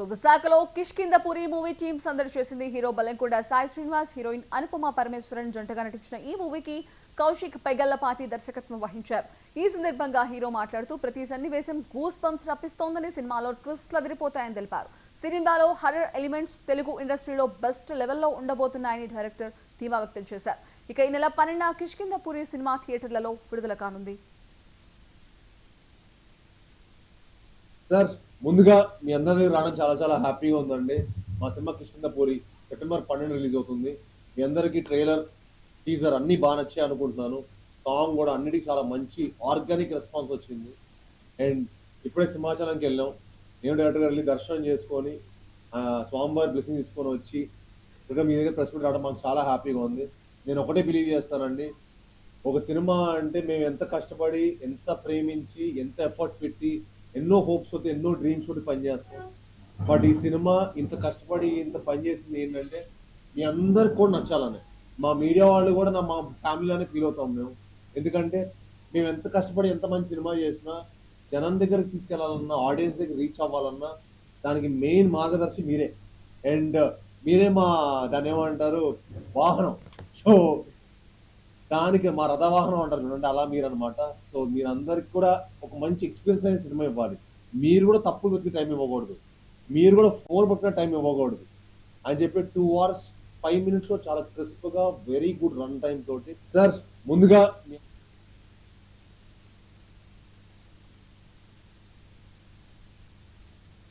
విశాఖలో Kishkindhapuri movie team సందడి చేసింది. హీరో బల్లెంకొండ సాయి శ్రీనివాస్, హీరోయిన్ అనుపమ పరమేశ్వరన్ జంటగా నటించిన ఈ మూవీకి కౌశిక్ పెగల్లపాటి దర్శకత్వం వహించారు. ఈ సందర్భంగా హీరో మాట్లాడుతూ ప్రతి సన్నివేశం గూస్ బంప్స్ రప్పిస్తోందని, సినిమాలో ట్విస్ట్లు అదిరిపోతాయని తెలిపారు. సినిమాలో హర్రర్ ఎలిమెంట్స్ తెలుగు ఇండస్ట్రీలో బెస్ట్ లెవెల్లో ఉండబోతున్నాయని డైరెక్టర్ ధీమా వ్యక్తం చేశారు. ఇక ఈ నెల 12న కిష్కిందపురి సినిమా థియేటర్లలో విడుదల కానుంది. సార్ ముందుగా మీ అందరి దగ్గర రావడం చాలా చాలా హ్యాపీగా ఉందండి. మా సినిమా కిష్కిందపురి సెప్టెంబర్ 12 రిలీజ్ అవుతుంది. మీ అందరికీ ట్రైలర్ టీజర్ అన్నీ బాగా నచ్చాయి అనుకుంటున్నాను. సాంగ్ కూడా అన్నిటికీ చాలా మంచి ఆర్గానిక్ రెస్పాన్స్ వచ్చింది. అండ్ ఇప్పుడే సింహాచలంకి వెళ్ళాం. నేను డైరెక్టర్ వెళ్ళి దర్శనం చేసుకొని స్వామివారి బ్లెస్సింగ్ తీసుకొని వచ్చి ఇక్కడ మీ దగ్గర ప్రెస్ మీట్ రావడం మాకు చాలా హ్యాపీగా ఉంది. నేను ఒకటే బిలీవ్ చేస్తానండి, ఒక సినిమా అంటే మేము ఎంత కష్టపడి, ఎంత ప్రేమించి, ఎంత ఎఫర్ట్ పెట్టి, ఎన్నో హోప్స్ తోటి, ఎన్నో డ్రీమ్స్ తోటి పనిచేస్తాం. బట్ ఈ సినిమా ఇంత కష్టపడి ఇంత పనిచేసింది ఏంటంటే మీ అందరికి కూడా నచ్చాలని. మా మీడియా వాళ్ళు కూడా మా ఫ్యామిలీలోనే ఫీల్ అవుతాం మేము. ఎందుకంటే మేము ఎంత కష్టపడి ఎంత మంచి సినిమా చేసినా జనం దగ్గరికి తీసుకెళ్లాలన్నా, ఆడియన్స్ దగ్గర రీచ్ అవ్వాలన్నా దానికి మెయిన్ మార్గదర్శి మీరే. అండ్ మీరే దాన్ని ఏమంటారు, వాహనం. సో దానికి మా రథవాహనం అంటారు చూడండి, అలా మీరు అనమాట. సో మీరందరికి కూడా ఒక మంచి ఎక్స్పీరియన్స్ అనే సినిమా ఇవ్వాలి. మీరు కూడా తప్పులు వెతికి టైం ఇవ్వకూడదు, మీరు కూడా ఫోన్ పట్టుకునే టైం ఇవ్వకూడదు అని చెప్పి 2 hours 5 minutes లో చాలా క్రిస్ప్ గా వెరీ గుడ్ రన్ టైం తోటి. సార్ ముందుగా